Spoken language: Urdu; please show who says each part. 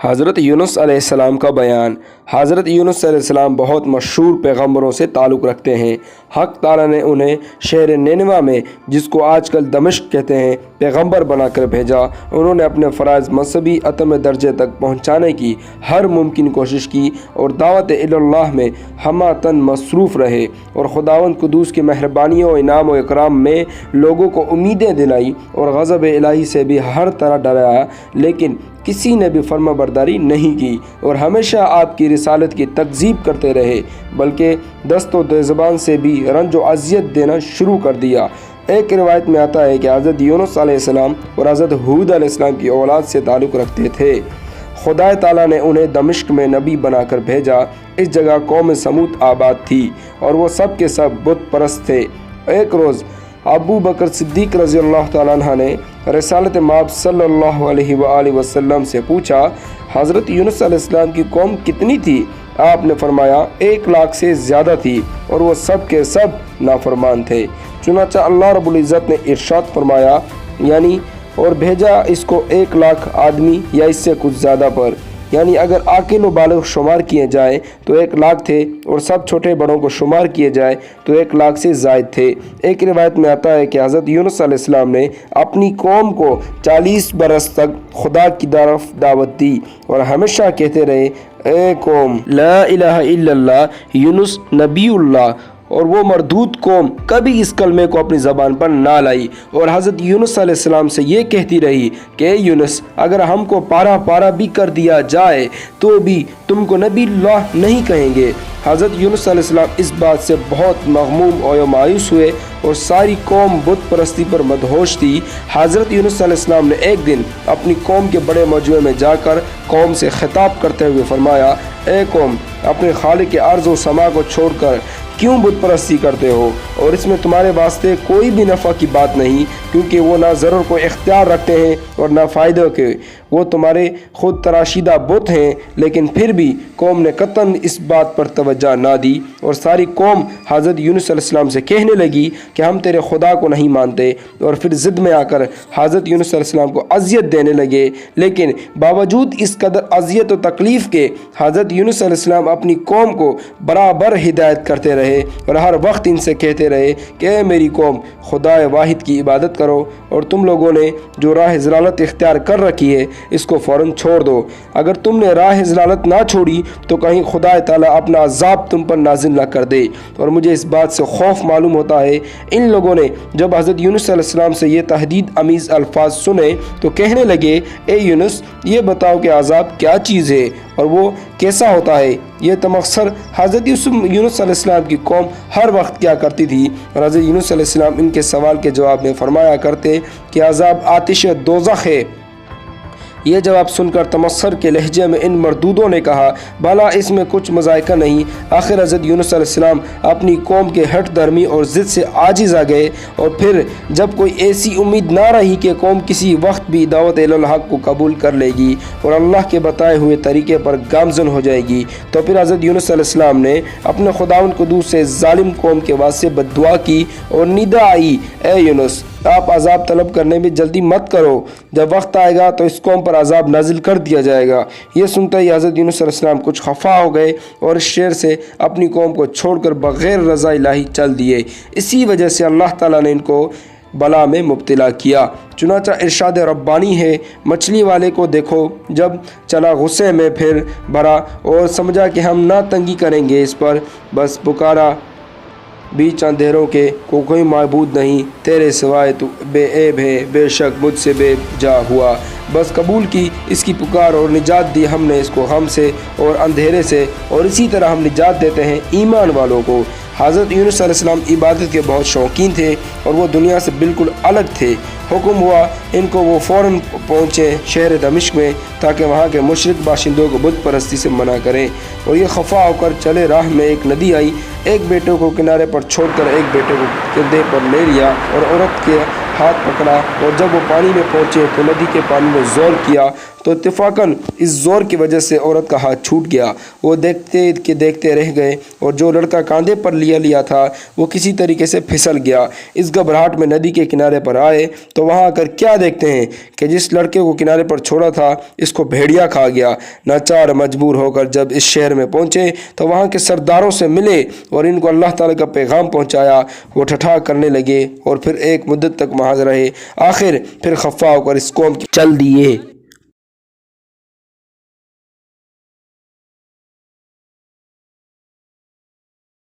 Speaker 1: حضرت یونس علیہ السلام کا بیان۔ حضرت یونس علیہ السلام بہت مشہور پیغمبروں سے تعلق رکھتے ہیں۔ حق تعالیٰ نے انہیں شہر نینوا میں، جس کو آج کل دمشق کہتے ہیں، پیغمبر بنا کر بھیجا۔ انہوں نے اپنے فرائض مذہبی عتم درجے تک پہنچانے کی ہر ممکن کوشش کی اور دعوت اللہ میں ہمہ تن مصروف رہے اور خداوند قدوس کی مہربانیوں و انعام و اکرام میں لوگوں کو امیدیں دلائی اور غضب الہی سے بھی ہر طرح ڈرایا، لیکن کسی نے بھی فرما برداری نہیں کی اور ہمیشہ آپ کی رسالت کی تکذیب کرتے رہے، بلکہ دست و زبان سے بھی رنج و اذیت دینا شروع کر دیا۔ ایک روایت میں آتا ہے کہ حضرت یونس علیہ السلام اور حضرت ہود علیہ السلام کی اولاد سے تعلق رکھتے تھے۔ خدا تعالیٰ نے انہیں دمشق میں نبی بنا کر بھیجا۔ اس جگہ قوم سمود آباد تھی اور وہ سب کے سب بت پرست تھے۔ ایک روز ابو بکر صدیق رضی اللہ تعالیٰ عنہ نے رسالت مآب صلی اللہ علیہ وآلہ وسلم سے پوچھا، حضرت یونس علیہ السلام کی قوم کتنی تھی؟ آپ نے فرمایا 1,00,000 سے زیادہ تھی اور وہ سب کے سب نافرمان تھے۔ چنانچہ اللہ رب العزت نے ارشاد فرمایا، یعنی اور بھیجا اس کو 1,00,000 آدمی یا اس سے کچھ زیادہ پر، یعنی اگر عاقل و بالغ شمار کیے جائیں تو 1,00,000 تھے اور سب چھوٹے بڑوں کو شمار کیے جائے تو 1,00,000 سے زائد تھے۔ ایک روایت میں آتا ہے کہ حضرت یونس علیہ السلام نے اپنی قوم کو 40 برس تک خدا کی طرف دعوت دی اور ہمیشہ کہتے رہے، اے قوم، لا الہ الا اللہ، یونس نبی اللہ، اور وہ مردود قوم کبھی اس کلمے کو اپنی زبان پر نہ لائی اور حضرت یونس علیہ السلام سے یہ کہتی رہی کہ اے یونس، اگر ہم کو پارا پارا بھی کر دیا جائے تو بھی تم کو نبی اللہ نہیں کہیں گے۔ حضرت یونس علیہ السلام اس بات سے بہت مغموم اور مایوس ہوئے اور ساری قوم بت پرستی پر مدہوش تھی۔ حضرت یونس علیہ السلام نے ایک دن اپنی قوم کے بڑے مجمع میں جا کر قوم سے خطاب کرتے ہوئے فرمایا، اے قوم، اپنے خالق ارض و سما کو چھوڑ کر کیوں بت پرستی کرتے ہو؟ اور اس میں تمہارے واسطے کوئی بھی نفع کی بات نہیں، کیونکہ وہ نہ ضرر کو اختیار رکھتے ہیں اور نہ فائدہ کے، وہ تمہارے خود تراشیدہ بت ہیں۔ لیکن پھر بھی قوم نے قطعاً اس بات پر توجہ نہ دی اور ساری قوم حضرت یونس علیہ السلام سے کہنے لگی کہ ہم تیرے خدا کو نہیں مانتے، اور پھر ضد میں آ کر حضرت یونس علیہ السلام کو اذیت دینے لگے۔ لیکن باوجود اس قدر اذیت و تکلیف کے حضرت یونس علیہ السلام اپنی قوم کو برابر ہدایت کرتے رہے اور ہر وقت ان سے کہتے رہے کہ اے میری قوم، خدا واحد کی عبادت کرو اور تم لوگوں نے جو راہ ضلالت اختیار کر رکھی ہے اس کو فوراً چھوڑ دو۔ اگر تم نے راہ ضلالت نہ چھوڑی تو کہیں خدا تعالیٰ اپنا عذاب تم پر نازل نہ کر دے، اور مجھے اس بات سے خوف معلوم ہوتا ہے۔ ان لوگوں نے جب حضرت یونس علیہ السلام سے یہ تہدید آمیز الفاظ سنے تو کہنے لگے، اے یونس، یہ بتاؤ کہ عذاب کیا چیز ہے اور وہ کیسا ہوتا ہے؟ یہ تمخصر حضرت یونس علیہ السلام کی قوم ہر وقت کیا کرتی تھی، اور حضرت یونس علیہ السلام ان کے سوال کے جواب میں فرمایا کرتے کہ عذاب آتش دوزخ ہے۔ یہ جواب سن کر تمسخر کے لہجے میں ان مردودوں نے کہا، بھلا اس میں کچھ مذائقہ نہیں؟ آخر حضرت یونس علیہ السلام اپنی قوم کے ہٹ درمی اور ضد سے عاجز آ گئے، اور پھر جب کوئی ایسی امید نہ رہی کہ قوم کسی وقت بھی دعوت الحق کو قبول کر لے گی اور اللہ کے بتائے ہوئے طریقے پر گامزن ہو جائے گی، تو پھر حضرت یونس علیہ السلام نے اپنے خداوند قدوس سے ظالم قوم کے واسطے بد دعا کی اور ندا آئی، اے یونس، آپ عذاب طلب کرنے میں جلدی مت کرو، جب وقت آئے گا تو اس قوم پر عذاب نازل کر دیا جائے گا۔ یہ سنتے ہی حضرت یونس علیہ السلام کچھ خفا ہو گئے اور اس شہر سے اپنی قوم کو چھوڑ کر بغیر رضا الہی چل دیے۔ اسی وجہ سے اللہ تعالیٰ نے ان کو بلا میں مبتلا کیا۔ چنانچہ ارشاد ربانی ہے، مچھلی والے کو دیکھو، جب چلا غصے میں پھر بھرا اور سمجھا کہ ہم نہ تنگی کریں گے اس پر، بس پکارا بیچ اندھیروں کے کو کوئی معبود نہیں تیرے سوائے، تو بے عیب ہے، بے شک مجھ سے بے جا ہوا، بس قبول کی اس کی پکار اور نجات دی ہم نے اس کو غم سے اور اندھیرے سے، اور اسی طرح ہم نجات دیتے ہیں ایمان والوں کو۔ حضرت یونس علیہ السلام عبادت کے بہت شوقین تھے اور وہ دنیا سے بالکل الگ تھے۔ حکم ہوا ان کو وہ فوراً پہنچے شہر دمشق میں تاکہ وہاں کے مشرک باشندوں کو بت پرستی سے منع کریں، اور یہ خفا ہو کر چلے راہ میں ایک ندی آئی، ایک بیٹے کو کنارے پر چھوڑ کر ایک بیٹے کو کندھے پر لے لیا اور عورت کے ہاتھ پکڑا، اور جب وہ پانی میں پہنچے تو ندی کے پانی میں زور کیا تو اتفاقاً اس زور کی وجہ سے عورت کا ہاتھ چھوٹ گیا۔ وہ دیکھتے رہ گئے اور جو لڑکا کاندھے پر لیا تھا وہ کسی طریقے سے پھسل گیا۔ اس گھبراہٹ میں ندی کے کنارے پر آئے تو وہاں آ کر کیا دیکھتے ہیں کہ جس لڑکے کو کنارے پر چھوڑا تھا اس کو بھیڑیا کھا گیا۔ ناچار مجبور ہو کر جب اس شہر میں پہنچے تو وہاں کے سرداروں سے ملے اور ان کو اللہ تعالیٰ کا پیغام پہنچایا۔ وہ ٹھٹھا کرنے لگے اور پھر ایک مدت تک محاذ رہے، آخر پھر خفا ہو کر اس قوم کی چل دیے۔